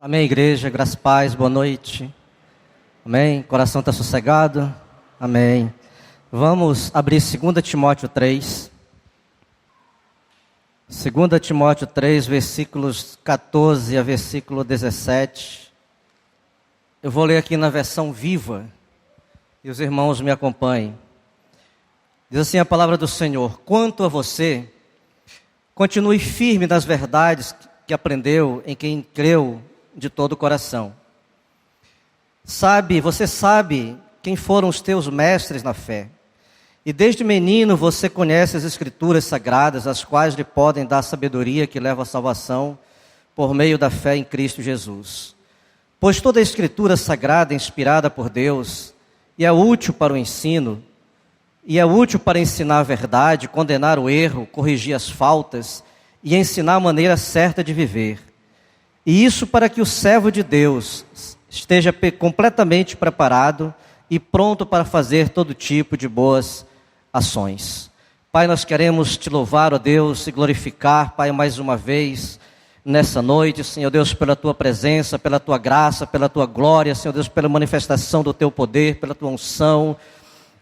Amém, igreja, graça e paz, boa noite. Amém, coração está sossegado? Amém. Vamos abrir 2 Timóteo 3. 2 Timóteo 3, versículos 14 a versículo 17. Eu vou ler aqui na versão viva, e os irmãos me acompanhem. Diz assim a palavra do Senhor: quanto a você, continue firme nas verdades que aprendeu em quem creu de todo o coração. Você sabe quem foram os teus mestres na fé. E desde menino você conhece as Escrituras sagradas, as quais lhe podem dar sabedoria que leva à salvação por meio da fé em Cristo Jesus. Pois toda a Escritura sagrada é inspirada por Deus e é útil para o ensino, e é útil para ensinar a verdade, condenar o erro, corrigir as faltas e ensinar a maneira certa de viver. E isso para que o servo de Deus esteja completamente preparado e pronto para fazer todo tipo de boas ações. Pai, nós queremos te louvar, ó Deus, e glorificar, Pai, mais uma vez nessa noite, Senhor Deus, pela tua presença, pela tua graça, pela tua glória, Senhor Deus, pela manifestação do teu poder, pela tua unção,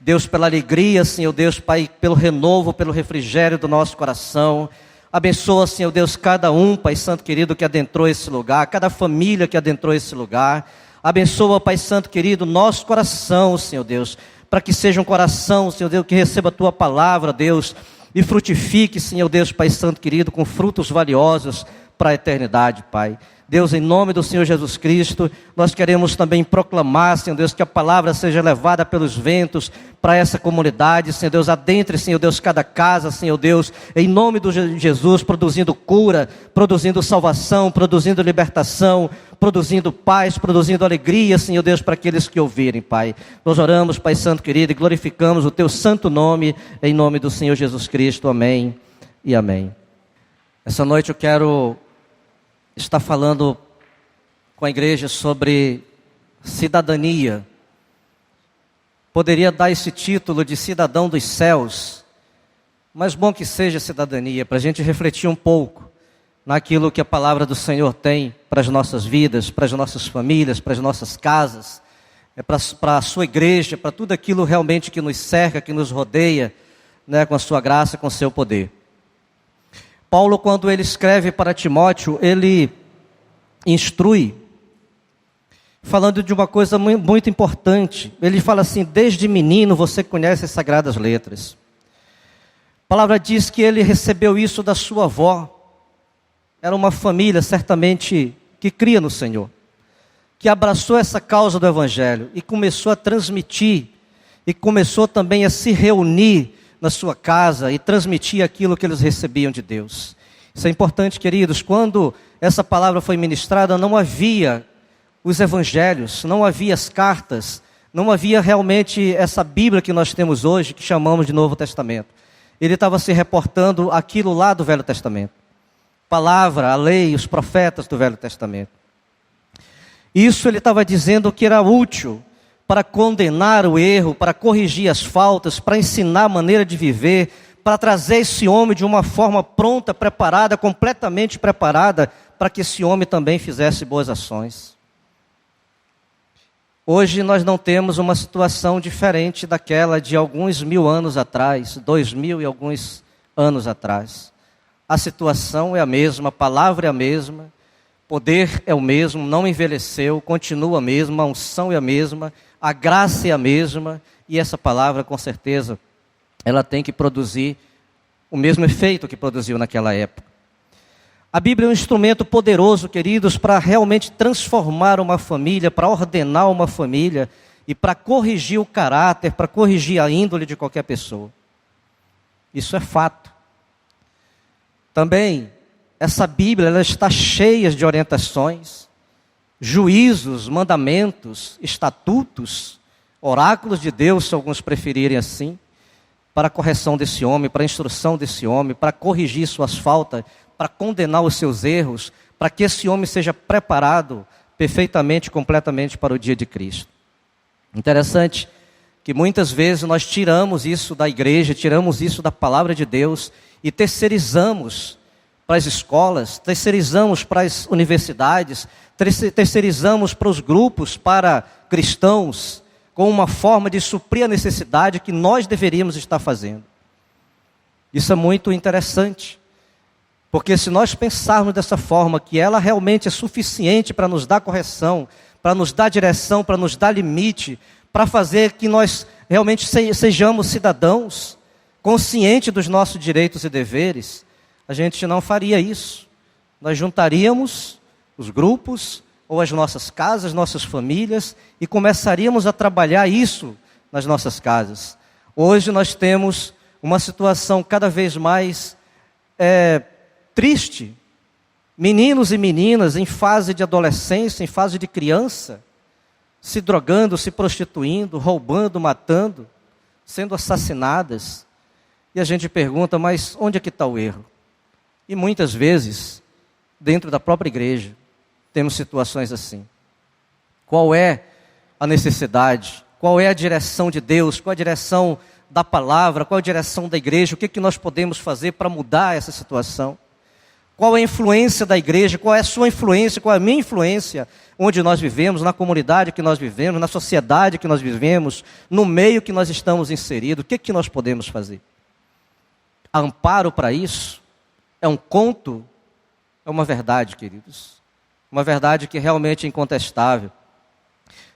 Deus, pela alegria, Senhor Deus, Pai, pelo renovo, pelo refrigério do nosso coração. Abençoa, Senhor Deus, cada um, Pai Santo querido, que adentrou esse lugar, cada família que adentrou esse lugar. Abençoa, Pai Santo querido, nosso coração, Senhor Deus, para que seja um coração, Senhor Deus, que receba a tua palavra, Deus, e frutifique, Senhor Deus, Pai Santo querido, com frutos valiosos para a eternidade, Pai. Deus, em nome do Senhor Jesus Cristo, nós queremos também proclamar, Senhor Deus, que a palavra seja levada pelos ventos para essa comunidade, Senhor Deus, adentre, Senhor Deus, cada casa, Senhor Deus, em nome de Jesus, produzindo cura, produzindo salvação, produzindo libertação, produzindo paz, produzindo alegria, Senhor Deus, para aqueles que ouvirem, Pai. Nós oramos, Pai Santo querido, e glorificamos o Teu santo nome, em nome do Senhor Jesus Cristo, amém e amém. Essa noite eu quero estar falando com a igreja sobre cidadania. Poderia dar esse título de cidadão dos céus, mas bom que seja cidadania, para a gente refletir um pouco naquilo que a palavra do Senhor tem para as nossas vidas, para as nossas famílias, para as nossas casas, para a sua igreja, para tudo aquilo realmente que nos cerca, que nos rodeia, né, com a sua graça, com o seu poder. Paulo, quando ele escreve para Timóteo, ele instrui, falando de uma coisa muito importante. Ele fala assim: desde menino você conhece as sagradas letras. A palavra diz que ele recebeu isso da sua avó. Era uma família, certamente, que cria no Senhor, que abraçou essa causa do Evangelho e começou a transmitir, e começou também a se reunir na sua casa e transmitir aquilo que eles recebiam de Deus. Isso é importante, queridos. Quando essa palavra foi ministrada, não havia os evangelhos, não havia as cartas, não havia realmente essa Bíblia que nós temos hoje, que chamamos de Novo Testamento. Ele estava se reportando aquilo lá do Velho Testamento. Palavra, a lei, os profetas do Velho Testamento. Isso ele estava dizendo que era útil para condenar o erro, para corrigir as faltas, para ensinar a maneira de viver, para trazer esse homem de uma forma pronta, preparada, completamente preparada, para que esse homem também fizesse boas ações. Hoje nós não temos uma situação diferente daquela de alguns 1000 anos atrás, 2000 e alguns anos atrás. A situação é a mesma, a palavra é a mesma, poder é o mesmo, não envelheceu, continua a mesma, a unção é a mesma, a graça é a mesma, e essa palavra, com certeza, ela tem que produzir o mesmo efeito que produziu naquela época. A Bíblia é um instrumento poderoso, queridos, para realmente transformar uma família, para ordenar uma família e para corrigir o caráter, para corrigir a índole de qualquer pessoa. Isso é fato. Também, essa Bíblia ela está cheia de orientações, juízos, mandamentos, estatutos, oráculos de Deus, se alguns preferirem assim, para a correção desse homem, para a instrução desse homem, para corrigir suas faltas, para condenar os seus erros, para que esse homem seja preparado perfeitamente, completamente para o dia de Cristo. Interessante que muitas vezes nós tiramos isso da igreja, tiramos isso da palavra de Deus e terceirizamos para as escolas, terceirizamos para as universidades, terceirizamos para os grupos, para cristãos, como uma forma de suprir a necessidade que nós deveríamos estar fazendo. Isso é muito interessante, porque se nós pensarmos dessa forma, que ela realmente é suficiente para nos dar correção, para nos dar direção, para nos dar limite, para fazer que nós realmente sejamos cidadãos, conscientes dos nossos direitos e deveres, a gente não faria isso. Nós juntaríamos os grupos, ou as nossas casas, nossas famílias, e começaríamos a trabalhar isso nas nossas casas. Hoje nós temos uma situação cada vez mais triste. Meninos e meninas em fase de adolescência, em fase de criança, se drogando, se prostituindo, roubando, matando, sendo assassinadas. E a gente pergunta, mas onde é que está o erro? E muitas vezes, dentro da própria igreja, temos situações assim. Qual é a necessidade? Qual é a direção de Deus? Qual é a direção da palavra? Qual é a direção da igreja? O que é que nós podemos fazer para mudar essa situação? Qual é a influência da igreja? Qual é a sua influência? Qual é a minha influência? Onde nós vivemos, na comunidade que nós vivemos, na sociedade que nós vivemos, no meio que nós estamos inseridos. O que é que nós podemos fazer? Amparo para isso? É um conto? É uma verdade, queridos. Uma verdade que realmente é incontestável.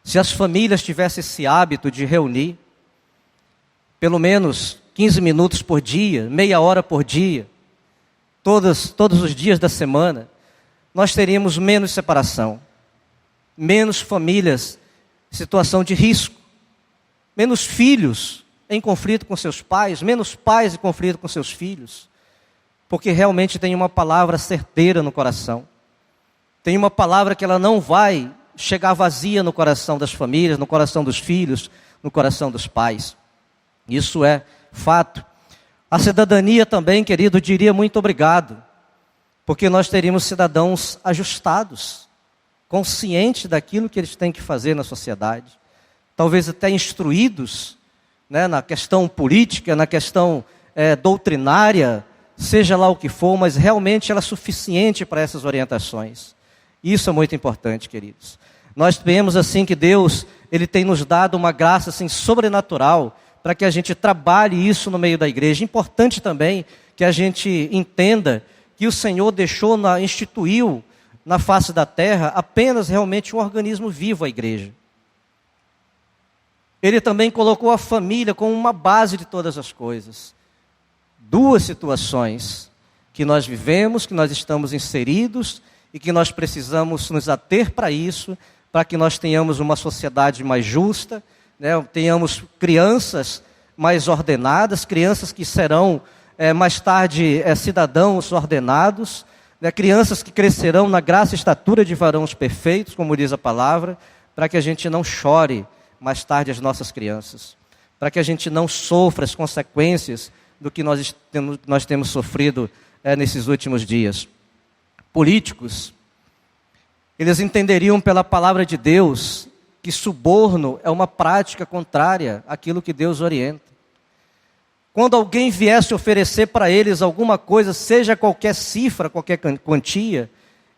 Se as famílias tivessem esse hábito de reunir, pelo menos 15 minutos por dia, meia hora por dia, todos os dias da semana, nós teríamos menos separação, menos famílias em situação de risco, menos filhos em conflito com seus pais, menos pais em conflito com seus filhos, porque realmente tem uma palavra certeira no coração. Tem uma palavra que ela não vai chegar vazia no coração das famílias, no coração dos filhos, no coração dos pais. Isso é fato. A cidadania também, querido, diria muito obrigado, porque nós teríamos cidadãos ajustados, conscientes daquilo que eles têm que fazer na sociedade, talvez até instruídos, né, na questão política, na questão doutrinária, seja lá o que for, mas realmente ela é suficiente para essas orientações. Isso é muito importante, queridos. Nós vemos assim que Deus, Ele tem nos dado uma graça assim, sobrenatural para que a gente trabalhe isso no meio da igreja. Importante também que a gente entenda que o Senhor instituiu na face da terra apenas realmente um organismo vivo, a igreja. Ele também colocou a família como uma base de todas as coisas. Duas situações que nós vivemos, que nós estamos inseridos e que nós precisamos nos ater para isso, para que nós tenhamos uma sociedade mais justa, né? Tenhamos crianças mais ordenadas, crianças que serão mais tarde cidadãos ordenados, né? Crianças que crescerão na graça e estatura de varões perfeitos, como diz a palavra, para que a gente não chore mais tarde as nossas crianças, para que a gente não sofra as consequências do que nós temos sofrido nesses últimos dias. Políticos, eles entenderiam pela palavra de Deus que suborno é uma prática contrária àquilo que Deus orienta. Quando alguém viesse oferecer para eles alguma coisa, seja qualquer cifra, qualquer quantia,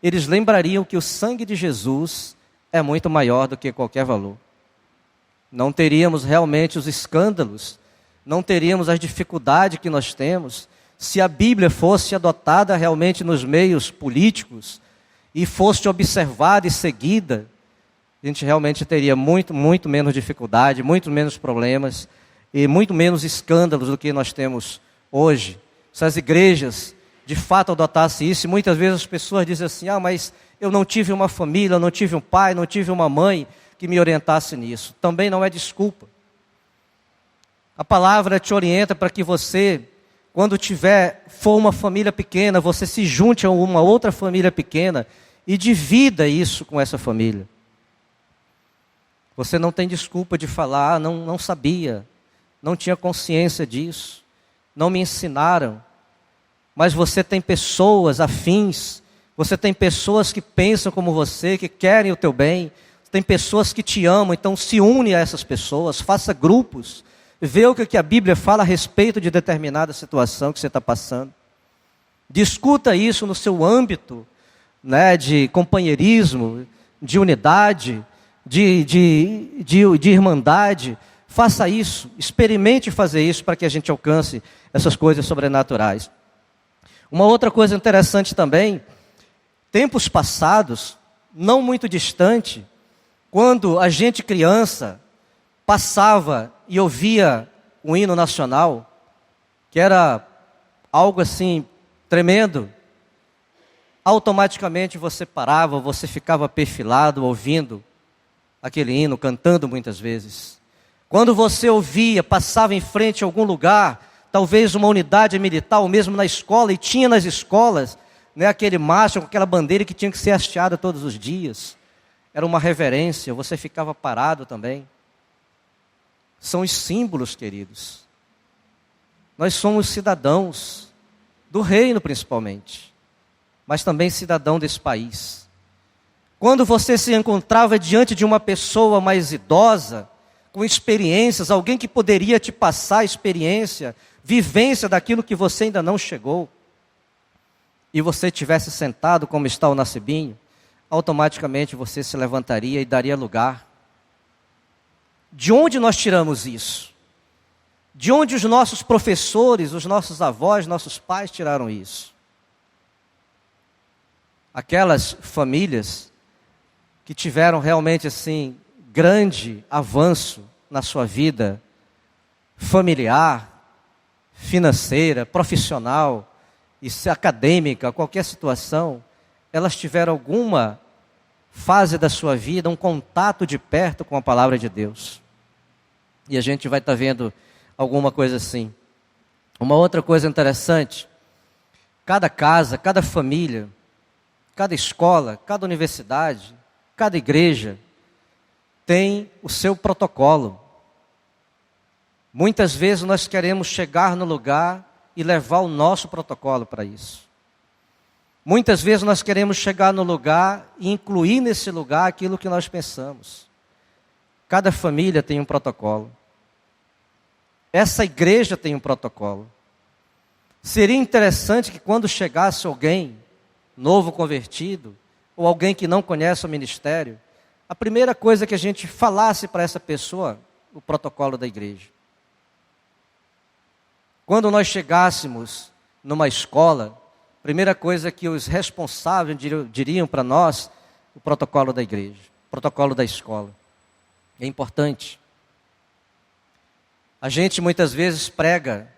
eles lembrariam que o sangue de Jesus é muito maior do que qualquer valor. Não teríamos realmente os escândalos, não teríamos as dificuldades que nós temos, se a Bíblia fosse adotada realmente nos meios políticos e fosse observada e seguida, a gente realmente teria muito, muito menos dificuldade, muito menos problemas e muito menos escândalos do que nós temos hoje. Se as igrejas de fato adotassem isso, e muitas vezes as pessoas dizem assim, mas eu não tive uma família, eu não tive um pai, não tive uma mãe que me orientasse nisso. Também não é desculpa. A palavra te orienta para que você, quando for uma família pequena, você se junte a uma outra família pequena e divida isso com essa família. Você não tem desculpa de falar, não sabia, não tinha consciência disso, não me ensinaram. Mas você tem pessoas afins, você tem pessoas que pensam como você, que querem o teu bem, tem pessoas que te amam, então se une a essas pessoas, faça grupos, vê o que a Bíblia fala a respeito de determinada situação que você está passando. Discuta isso no seu âmbito, né, de companheirismo, de unidade, de irmandade. Faça isso, experimente fazer isso para que a gente alcance essas coisas sobrenaturais. Uma outra coisa interessante também, tempos passados, não muito distante, quando a gente criança passava e ouvia o hino nacional, que era algo assim tremendo, automaticamente você parava, você ficava perfilado ouvindo aquele hino, cantando muitas vezes. Quando você ouvia, passava em frente a algum lugar, talvez uma unidade militar, ou mesmo na escola, e tinha nas escolas, né, aquele mastro com aquela bandeira que tinha que ser hasteada todos os dias. Era uma reverência, você ficava parado também. São os símbolos, queridos. Nós somos cidadãos do reino principalmente, mas também cidadão desse país. Quando você se encontrava diante de uma pessoa mais idosa, com experiências, alguém que poderia te passar experiência, vivência daquilo que você ainda não chegou, e você tivesse sentado como está o Nacibinho, automaticamente você se levantaria e daria lugar. De onde nós tiramos isso? De onde os nossos professores, os nossos avós, nossos pais tiraram isso? Aquelas famílias que tiveram realmente assim grande avanço na sua vida familiar, financeira, profissional, e acadêmica, qualquer situação, elas tiveram alguma fase da sua vida, um contato de perto com a palavra de Deus. E a gente vai estar vendo alguma coisa assim. Uma outra coisa interessante, cada casa, cada família, cada escola, cada universidade, cada igreja tem o seu protocolo. Muitas vezes nós queremos chegar no lugar e levar o nosso protocolo para isso. Muitas vezes nós queremos chegar no lugar e incluir nesse lugar aquilo que nós pensamos. Cada família tem um protocolo. Essa igreja tem um protocolo. Seria interessante que quando chegasse alguém novo convertido, ou alguém que não conhece o ministério, a primeira coisa que a gente falasse para essa pessoa, o protocolo da igreja. Quando nós chegássemos numa escola, a primeira coisa que os responsáveis diriam para nós, o protocolo da igreja, o protocolo da escola. É importante. A gente muitas vezes prega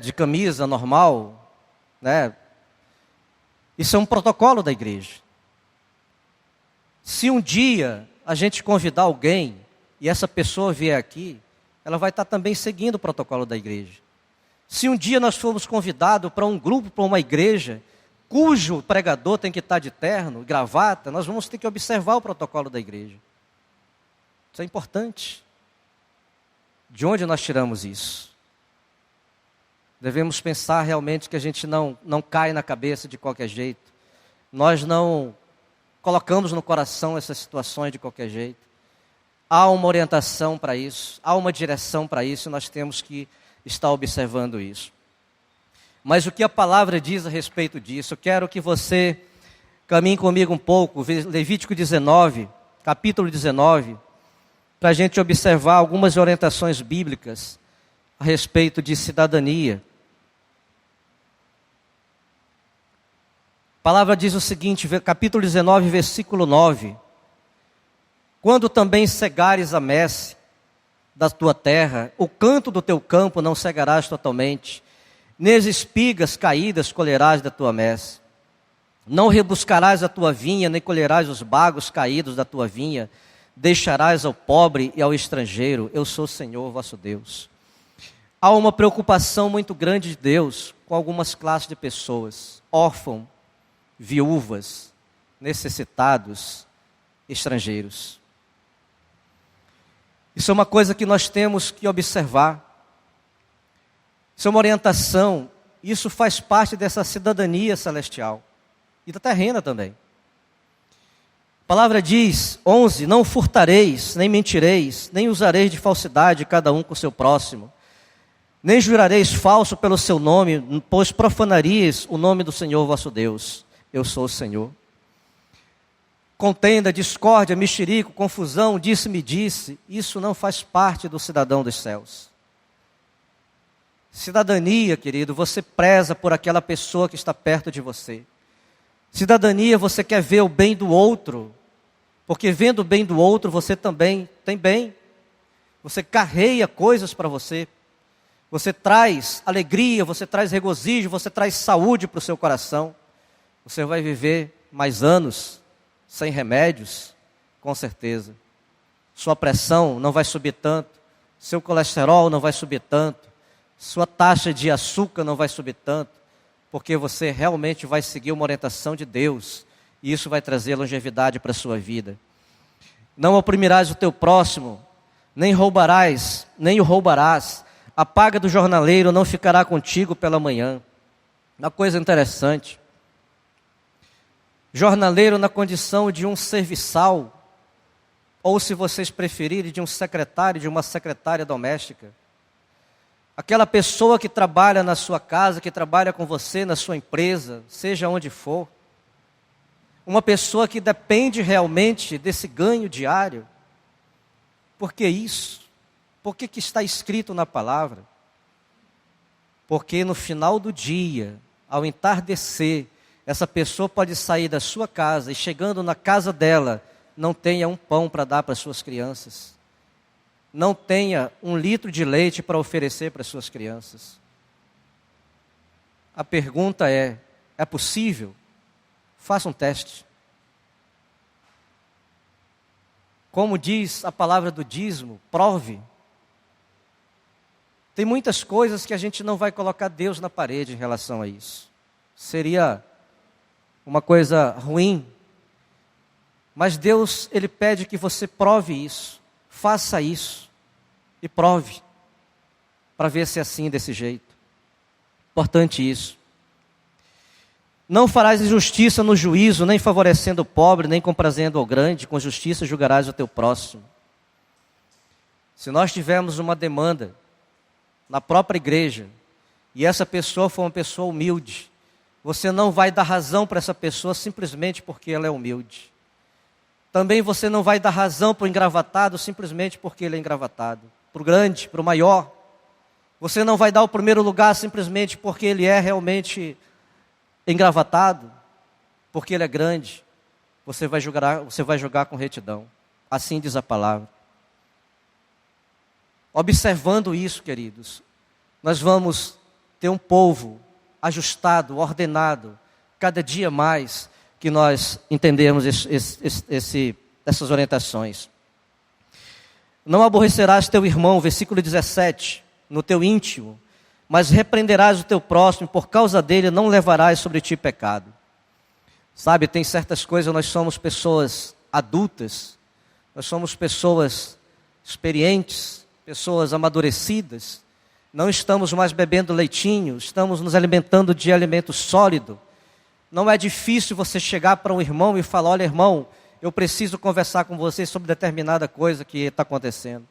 de camisa normal, né? Isso é um protocolo da igreja. Se um dia a gente convidar alguém e essa pessoa vier aqui, ela vai estar também seguindo o protocolo da igreja. Se um dia nós formos convidados para um grupo, para uma igreja, cujo pregador tem que estar de terno, gravata, nós vamos ter que observar o protocolo da igreja. Isso é importante. De onde nós tiramos isso? Devemos pensar realmente que a gente não cai na cabeça de qualquer jeito. Nós não colocamos no coração essas situações de qualquer jeito. Há uma orientação para isso, há uma direção para isso, e nós temos que estar observando isso. Mas o que a palavra diz a respeito disso? Eu quero que você caminhe comigo um pouco, Levítico 19, capítulo 19, para a gente observar algumas orientações bíblicas a respeito de cidadania. A palavra diz o seguinte, capítulo 19, versículo 9. Quando também cegares a messe da tua terra, o canto do teu campo não cegarás totalmente, nem as espigas caídas colherás da tua messe. Não rebuscarás a tua vinha, nem colherás os bagos caídos da tua vinha, deixarás ao pobre e ao estrangeiro, eu sou o Senhor vosso Deus. Há uma preocupação muito grande de Deus com algumas classes de pessoas, órfãos, viúvas, necessitados, estrangeiros. Isso é uma coisa que nós temos que observar. Isso é uma orientação, isso faz parte dessa cidadania celestial e da terrena também. A palavra diz, 11, não furtareis, nem mentireis, nem usareis de falsidade cada um com o seu próximo. Nem jurareis falso pelo seu nome, pois profanarias o nome do Senhor vosso Deus. Eu sou o Senhor. Contenda, discórdia, mexerico, confusão, disse-me disse, isso não faz parte do cidadão dos céus. Cidadania, querido, você preza por aquela pessoa que está perto de você. Cidadania, você quer ver o bem do outro, porque vendo o bem do outro, você também tem bem. Você carrega coisas para você. Você traz alegria, você traz regozijo, você traz saúde para o seu coração. Você vai viver mais anos sem remédios, com certeza. Sua pressão não vai subir tanto, seu colesterol não vai subir tanto, sua taxa de açúcar não vai subir tanto, porque você realmente vai seguir uma orientação de Deus, e isso vai trazer longevidade para a sua vida. Não oprimirás o teu próximo, nem roubarás, nem o roubarás. A paga do jornaleiro não ficará contigo pela manhã. Uma coisa interessante. Jornaleiro na condição de um serviçal, ou se vocês preferirem, de um secretário, de uma secretária doméstica. Aquela pessoa que trabalha na sua casa, que trabalha com você na sua empresa, seja onde for. Uma pessoa que depende realmente desse ganho diário. Por que isso? Por que está escrito na palavra? Porque no final do dia, ao entardecer, essa pessoa pode sair da sua casa e chegando na casa dela, não tenha um pão para dar para suas crianças. Não tenha 1 litro de leite para oferecer para suas crianças. A pergunta é possível? Faça um teste. Como diz a palavra do dízimo, prove. Tem muitas coisas que a gente não vai colocar Deus na parede em relação a isso. Seria uma coisa ruim. Mas Deus, Ele pede que você prove isso. Faça isso. E prove. Para ver se é assim, desse jeito. Importante isso. Não farás injustiça no juízo, nem favorecendo o pobre, nem comprazendo ao grande. Com justiça julgarás o teu próximo. Se nós tivermos uma demanda na própria igreja, e essa pessoa for uma pessoa humilde, você não vai dar razão para essa pessoa simplesmente porque ela é humilde. Também você não vai dar razão para o engravatado simplesmente porque ele é engravatado. Para o grande, para o maior. Você não vai dar o primeiro lugar simplesmente porque ele é realmente engravatado, porque ele é grande. Você vai julgar com retidão. Assim diz a palavra. Observando isso, queridos, nós vamos ter um povo ajustado, ordenado, cada dia mais que nós entendemos essas orientações. Não aborrecerás teu irmão, versículo 17, no teu íntimo, mas repreenderás o teu próximo, por causa dele não levarás sobre ti pecado. Sabe, tem certas coisas, nós somos pessoas adultas, nós somos pessoas experientes, pessoas amadurecidas, não estamos mais bebendo leitinho, estamos nos alimentando de alimento sólido. Não é difícil você chegar para um irmão e falar: olha, irmão, eu preciso conversar com você sobre determinada coisa que está acontecendo.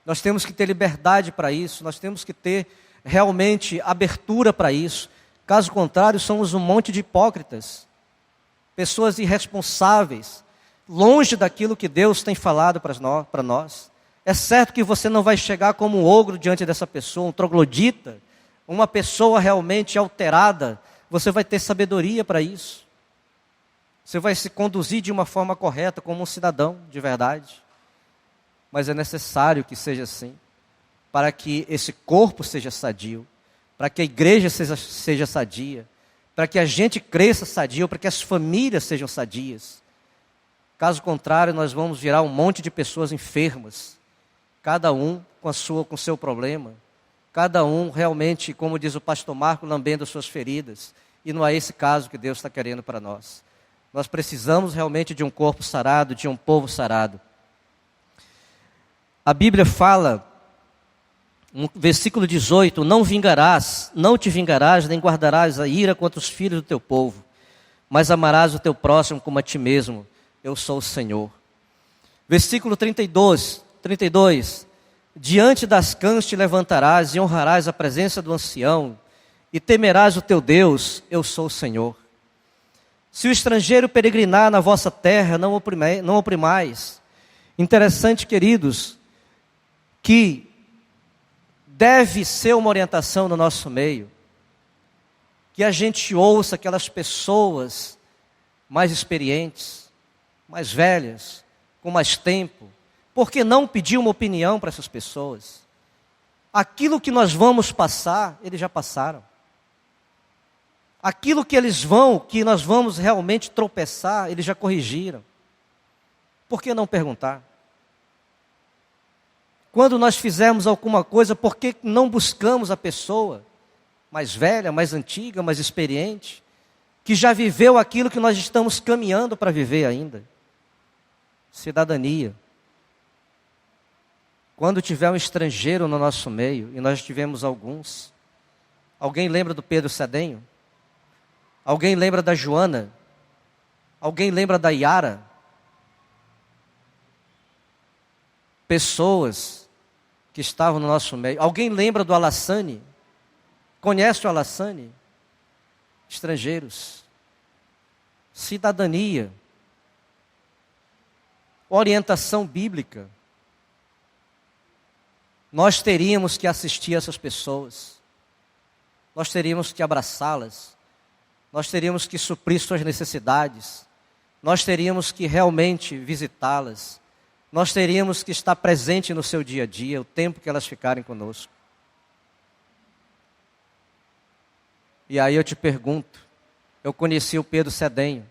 Nós temos que ter liberdade para isso, nós temos que ter realmente abertura para isso. Caso contrário, somos um monte de hipócritas, pessoas irresponsáveis, longe daquilo que Deus tem falado para nós. É certo que você não vai chegar como um ogro diante dessa pessoa, um troglodita, uma pessoa realmente alterada. Você vai ter sabedoria para isso. Você vai se conduzir de uma forma correta, como um cidadão de verdade. Mas é necessário que seja assim, para que esse corpo seja sadio, para que a igreja seja sadia, para que a gente cresça sadio, para que as famílias sejam sadias. Caso contrário, nós vamos virar um monte de pessoas enfermas, cada um com o seu problema, cada um realmente, como diz o pastor Marco, lambendo as suas feridas. E não é esse caso que Deus está querendo para nós. Nós precisamos realmente de um corpo sarado, de um povo sarado. A Bíblia fala, no versículo 18, não te vingarás, nem guardarás a ira contra os filhos do teu povo, mas amarás o teu próximo como a ti mesmo. Eu sou o Senhor. Versículo 32, Diante das cãs te levantarás e honrarás a presença do ancião, e temerás o teu Deus, eu sou o Senhor. Se o estrangeiro peregrinar na vossa terra, não oprimais. Interessante, queridos, que deve ser uma orientação no nosso meio, que a gente ouça aquelas pessoas mais experientes, mais velhas, com mais tempo. Por que não pedir uma opinião para essas pessoas? Aquilo que nós vamos passar, eles já passaram. Aquilo que nós vamos realmente tropeçar, eles já corrigiram. Por que não perguntar? Quando nós fizermos alguma coisa, por que não buscamos a pessoa mais velha, mais antiga, mais experiente, que já viveu aquilo que nós estamos caminhando para viver ainda? Cidadania. Quando tiver um estrangeiro no nosso meio, e nós tivemos alguns, alguém lembra do Pedro Cedenho? Alguém lembra da Joana? Alguém lembra da Yara? Pessoas que estavam no nosso meio. Alguém lembra do Alassane? Conhece o Alassane? Estrangeiros. Cidadania. Orientação bíblica. Nós teríamos que assistir essas pessoas. Nós teríamos que abraçá-las. Nós teríamos que suprir suas necessidades. Nós teríamos que realmente visitá-las. Nós teríamos que estar presente no seu dia a dia, o tempo que elas ficarem conosco. E aí eu te pergunto, eu conheci o Pedro Cedenho,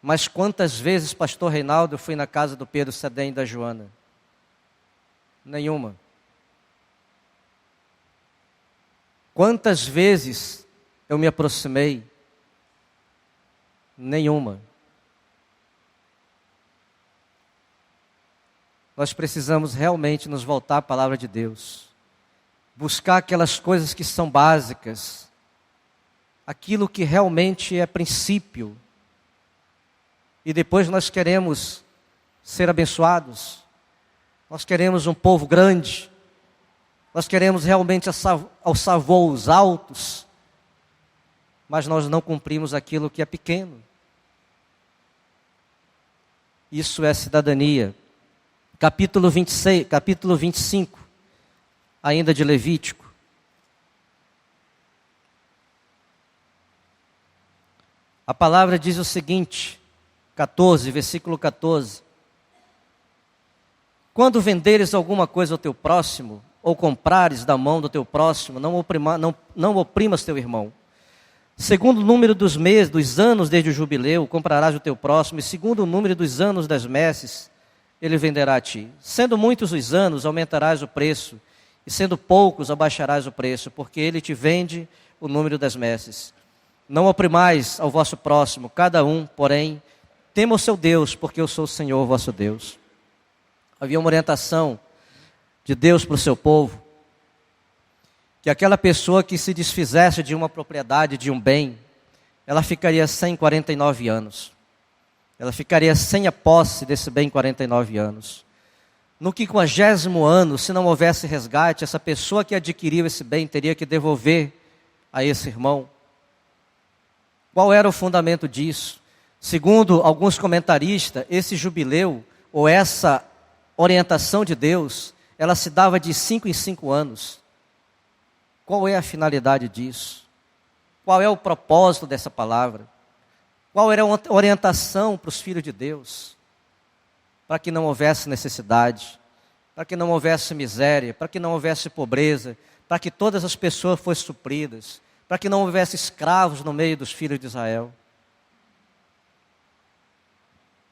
mas quantas vezes, pastor Reinaldo, eu fui na casa do Pedro Cedenho e da Joana? Nenhuma. Quantas vezes eu me aproximei? Nenhuma. Nós precisamos realmente nos voltar à palavra de Deus. Buscar aquelas coisas que são básicas. Aquilo que realmente é princípio. E depois nós queremos ser abençoados. Nós queremos um povo grande. Nós queremos realmente alçar voos altos. Mas nós não cumprimos aquilo que é pequeno. Isso é cidadania. Capítulo 25, ainda de Levítico. A palavra diz o seguinte, 14, versículo 14. Quando venderes alguma coisa ao teu próximo, ou comprares da mão do teu próximo, não oprimas teu irmão. Segundo o número dos meses, dos anos desde o jubileu, comprarás o teu próximo, e segundo o número dos anos das messes, ele venderá a ti. Sendo muitos os anos, aumentarás o preço, e sendo poucos, abaixarás o preço, porque ele te vende o número das messes. Não oprimais ao vosso próximo, cada um, porém, tema o seu Deus, porque eu sou o Senhor vosso Deus. Havia uma orientação de Deus para o seu povo, que aquela pessoa que se desfizesse de uma propriedade, de um bem, ela ficaria sem 49 anos. Ela ficaria sem a posse desse bem 49 anos. No 50º ano, se não houvesse resgate, essa pessoa que adquiriu esse bem teria que devolver a esse irmão. Qual era o fundamento disso? Segundo alguns comentaristas, esse jubileu, ou essa orientação de Deus, ela se dava de 5 em 5 anos. Qual é a finalidade disso? Qual é o propósito dessa palavra? Qual era a orientação para os filhos de Deus? Para que não houvesse necessidade, para que não houvesse miséria, para que não houvesse pobreza, para que todas as pessoas fossem supridas, para que não houvesse escravos no meio dos filhos de Israel.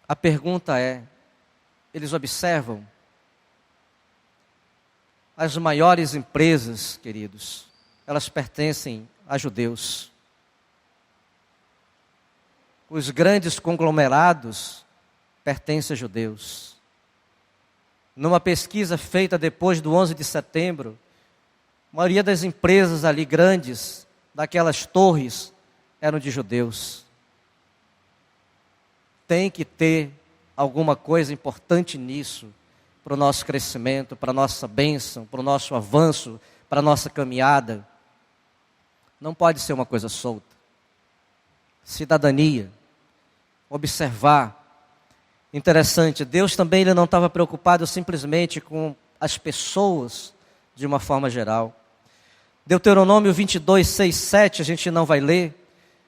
A pergunta é, eles observam? As maiores empresas, queridos, elas pertencem a judeus. Os grandes conglomerados pertencem a judeus. Numa pesquisa feita depois do 11 de setembro, a maioria das empresas ali grandes, daquelas torres, eram de judeus. Tem que ter alguma coisa importante nisso, para o nosso crescimento, para a nossa bênção, para o nosso avanço, para a nossa caminhada. Não pode ser uma coisa solta. Cidadania, observar. Interessante, Deus também ele não estava preocupado simplesmente com as pessoas de uma forma geral. Deuteronômio 22, 6, 7, a gente não vai ler,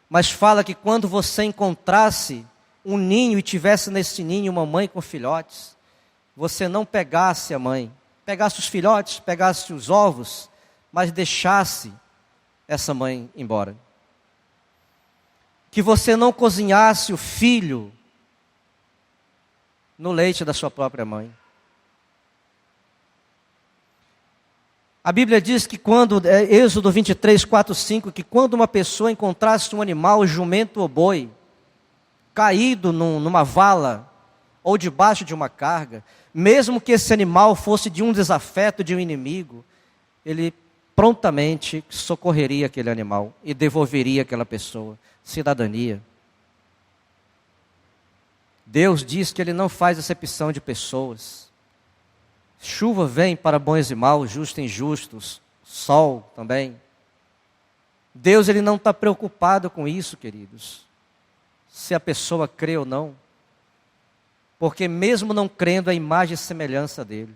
mas fala que quando você encontrasse um ninho e tivesse nesse ninho uma mãe com filhotes, você não pegasse a mãe, pegasse os filhotes, pegasse os ovos, mas deixasse essa mãe embora. Que você não cozinhasse o filho no leite da sua própria mãe. A Bíblia diz que Êxodo 23, 4, 5, que quando uma pessoa encontrasse um animal, jumento ou boi, caído numa vala ou debaixo de uma carga, mesmo que esse animal fosse de um desafeto, de um inimigo, ele prontamente socorreria aquele animal e devolveria aquela pessoa. Cidadania. Deus diz que Ele não faz acepção de pessoas. Chuva vem para bons e maus, justos e injustos, sol também. Deus ele não está preocupado com isso, queridos, se a pessoa crê ou não, porque mesmo não crendo, a imagem e semelhança dele.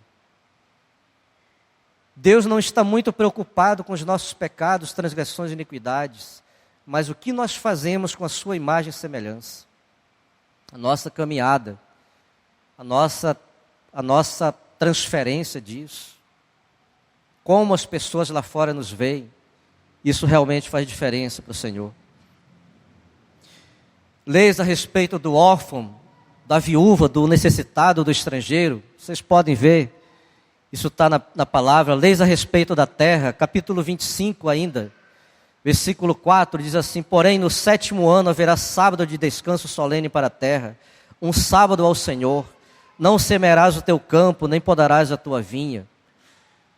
Deus não está muito preocupado com os nossos pecados, transgressões e iniquidades, mas o que nós fazemos com a sua imagem e semelhança. A nossa caminhada, a nossa transferência disso, como as pessoas lá fora nos veem, isso realmente faz diferença para o Senhor. Leis a respeito do órfão, da viúva, do necessitado, do estrangeiro, vocês podem ver, isso está na palavra. Leis a respeito da terra, capítulo 25 ainda, versículo 4, diz assim: porém no 7º ano haverá sábado de descanso solene para a terra, um sábado ao Senhor. Não semearás o teu campo, nem podarás a tua vinha.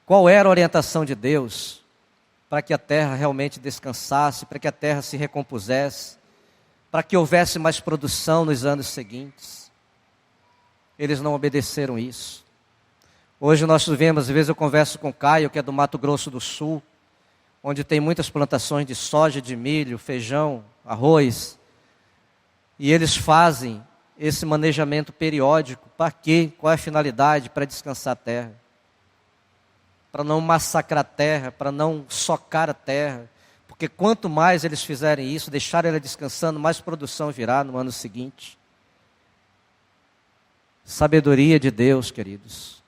Qual era a orientação de Deus? Para que a terra realmente descansasse, para que a terra se recompusesse, para que houvesse mais produção nos anos seguintes. Eles não obedeceram isso. Hoje nós vemos, às vezes eu converso com o Caio, que é do Mato Grosso do Sul, onde tem muitas plantações de soja, de milho, feijão, arroz, e eles fazem esse manejamento periódico. Para quê? Qual é a finalidade? Para descansar a terra, para não massacrar a terra, para não socar a terra, porque quanto mais eles fizerem isso, deixarem ela descansando, mais produção virá no ano seguinte. Sabedoria de Deus, queridos,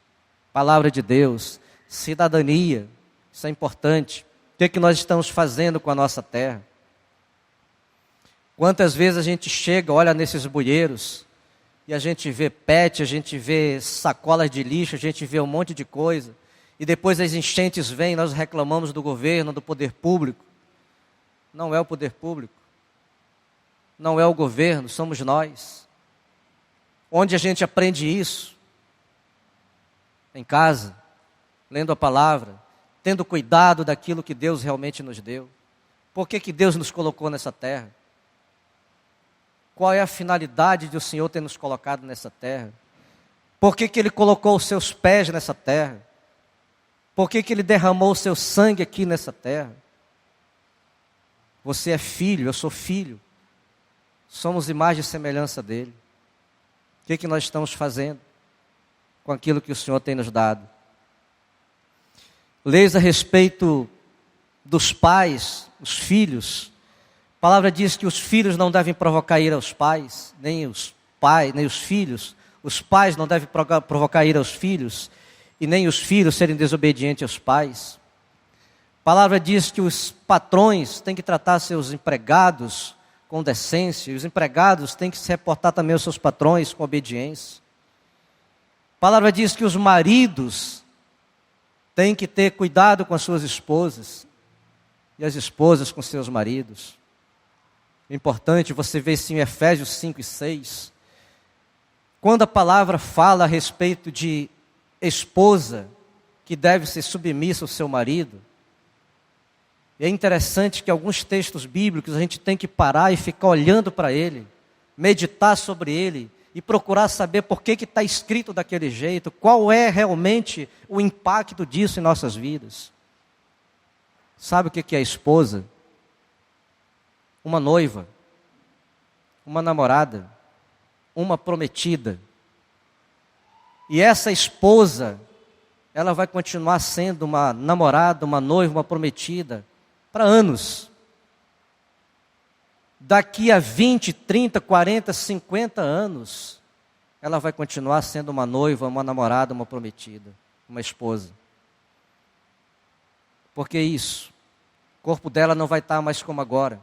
palavra de Deus, cidadania, isso é importante. O que nós estamos fazendo com a nossa terra? Quantas vezes a gente chega, olha nesses bueiros, e a gente vê pet, a gente vê sacolas de lixo, a gente vê um monte de coisa, e depois as enchentes vêm, nós reclamamos do governo, do poder público. Não é o poder público, não é o governo, somos nós. Onde a gente aprende isso? Em casa, lendo a palavra, tendo cuidado daquilo que Deus realmente nos deu. Por que Deus nos colocou nessa terra? Qual é a finalidade de o Senhor ter nos colocado nessa terra? Por que Ele colocou os seus pés nessa terra? Por que Ele derramou o seu sangue aqui nessa terra? Você é filho, eu sou filho. Somos imagem e semelhança dEle. O que nós estamos fazendo com aquilo que o Senhor tem nos dado? Leis a respeito dos pais, os filhos. A palavra diz que os filhos não devem provocar ira aos pais, nem os filhos. Os pais não devem provocar ira aos filhos, e nem os filhos serem desobedientes aos pais. A palavra diz que os patrões têm que tratar seus empregados com decência, e os empregados têm que se reportar também aos seus patrões com obediência. A palavra diz que os maridos têm que ter cuidado com as suas esposas, e as esposas com seus maridos. É importante você ver isso em Efésios 5 e 6. Quando a palavra fala a respeito de esposa que deve ser submissa ao seu marido, é interessante que alguns textos bíblicos a gente tem que parar e ficar olhando para ele, meditar sobre ele e procurar saber por que está escrito daquele jeito, qual é realmente o impacto disso em nossas vidas. Sabe o que é esposa? Uma noiva, uma namorada, uma prometida. E essa esposa, ela vai continuar sendo uma namorada, uma noiva, uma prometida, para anos. Daqui a 20, 30, 40, 50 anos, ela vai continuar sendo uma noiva, uma namorada, uma prometida, uma esposa. Porque isso, o corpo dela não vai estar mais como agora,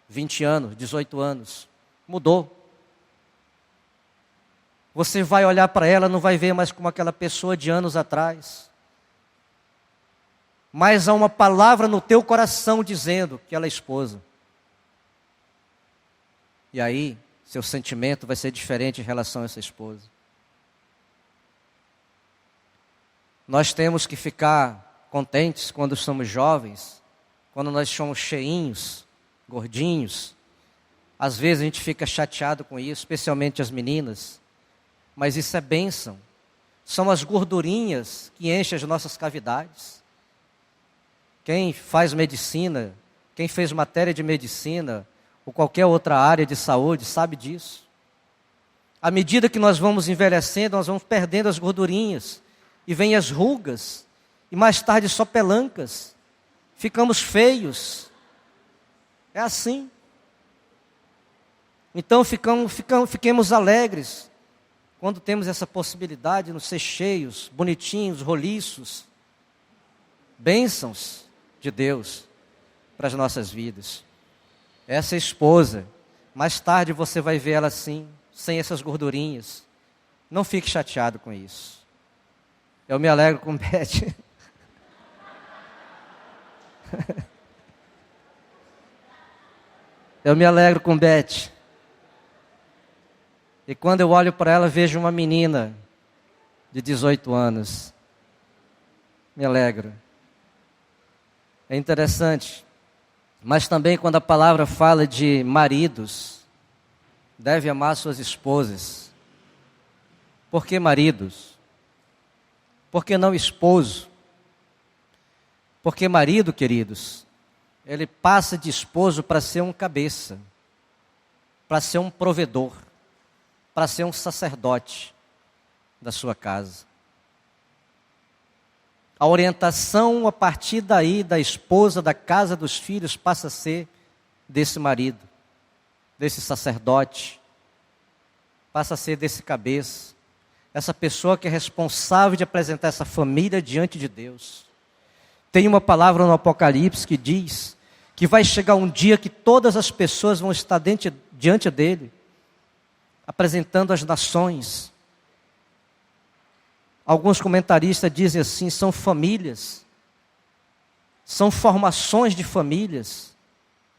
20 anos, 18 anos, mudou. Você vai olhar para ela, não vai ver mais como aquela pessoa de anos atrás. Mas há uma palavra no teu coração dizendo que ela é esposa. E aí, seu sentimento vai ser diferente em relação a essa esposa. Nós temos que ficar contentes quando somos jovens, quando nós somos cheinhos, gordinhos. Às vezes a gente fica chateado com isso, especialmente as meninas. Mas isso é bênção. São as gordurinhas que enchem as nossas cavidades. Quem faz medicina, quem fez matéria de medicina, ou qualquer outra área de saúde, sabe disso. À medida que nós vamos envelhecendo, nós vamos perdendo as gordurinhas. E vêm as rugas. E mais tarde só pelancas. Ficamos feios. É assim. Então fiquemos alegres quando temos essa possibilidade de nos ser cheios, bonitinhos, roliços, bênçãos de Deus para as nossas vidas. Essa esposa, mais tarde você vai ver ela assim, sem essas gordurinhas. Não fique chateado com isso. Eu me alegro com Beth. Eu me alegro com Beth. E quando eu olho para ela, vejo uma menina de 18 anos. Me alegro. É interessante. Mas também quando a palavra fala de maridos, deve amar suas esposas. Por que maridos? Por que não esposo? Porque marido, queridos, ele passa de esposo para ser um cabeça, para ser um provedor, para ser um sacerdote da sua casa. A orientação a partir daí da esposa, da casa, dos filhos, passa a ser desse marido, desse sacerdote, passa a ser desse cabeça, essa pessoa que é responsável de apresentar essa família diante de Deus. Tem uma palavra no Apocalipse que diz que vai chegar um dia que todas as pessoas vão estar diante dele, apresentando as nações. Alguns comentaristas dizem assim, são famílias, são formações de famílias,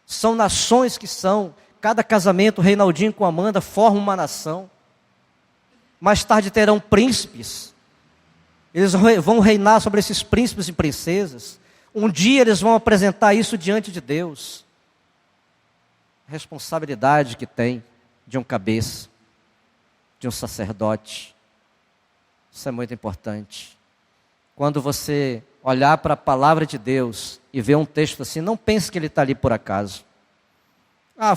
são nações que são, cada casamento, Reinaldinho com Amanda, forma uma nação. Mais tarde terão príncipes, eles vão reinar sobre esses príncipes e princesas. Um dia eles vão apresentar isso diante de Deus. A responsabilidade que tem de um cabeça, de um sacerdote. Isso é muito importante. Quando você olhar para a palavra de Deus e ver um texto assim, não pense que ele está ali por acaso.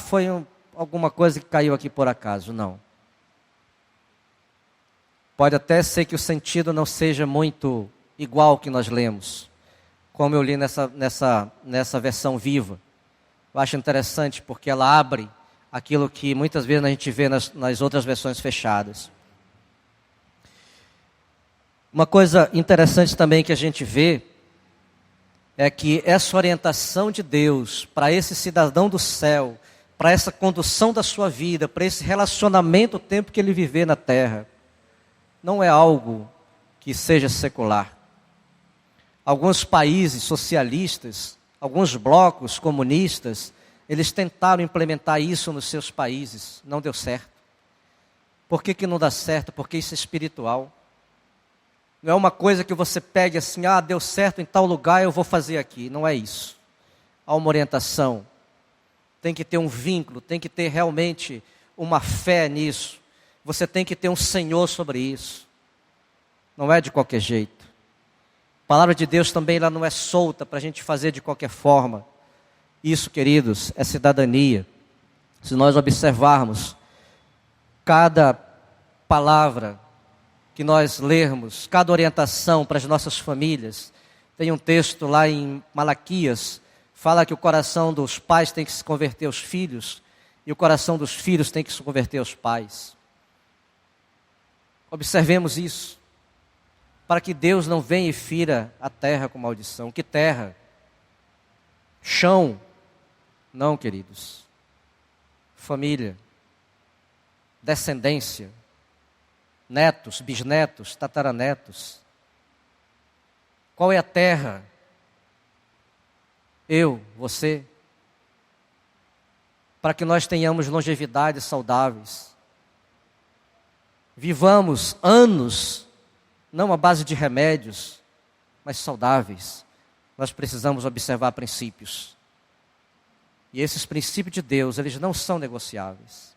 Foi alguma coisa que caiu aqui por acaso. Não. Pode até ser que o sentido não seja muito igual ao que nós lemos, como eu li nessa versão viva. Eu acho interessante porque ela abre aquilo que muitas vezes a gente vê nas outras versões fechadas. Uma coisa interessante também que a gente vê é que essa orientação de Deus para esse cidadão do céu, para essa condução da sua vida, para esse relacionamento, o tempo que ele viver na terra, não é algo que seja secular. Alguns países socialistas, alguns blocos comunistas, eles tentaram implementar isso nos seus países, não deu certo. Por que não dá certo? Porque isso é espiritual. Não é uma coisa que você pegue assim, deu certo em tal lugar, eu vou fazer aqui. Não é isso. Há uma orientação. Tem que ter um vínculo, tem que ter realmente uma fé nisso. você tem que ter um Senhor sobre isso. Não é de qualquer jeito. A palavra de Deus também ela não é solta para a gente fazer de qualquer forma. Isso, queridos, é cidadania. Se nós observarmos cada palavra que nós lermos, cada orientação para as nossas famílias, tem um texto lá em Malaquias, fala que o coração dos pais tem que se converter aos filhos e o coração dos filhos tem que se converter aos pais. Observemos isso, para que Deus não venha e fira a terra com maldição. Que terra? Chão? Não, queridos. Família, descendência, netos, bisnetos, tataranetos. Qual é a terra? Eu, você. Para que nós tenhamos longevidades saudáveis. Vivamos anos, não à base de remédios, mas saudáveis. Nós precisamos observar princípios. E esses princípios de Deus, eles não são negociáveis.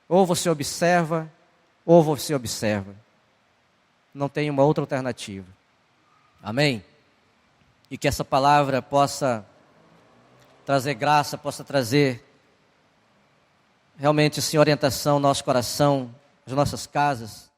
Ou você observa, ou você observa. Não tem uma outra alternativa. Amém? E que essa palavra possa trazer graça, possa trazer realmente, Senhor, orientação ao nosso coração, às nossas casas.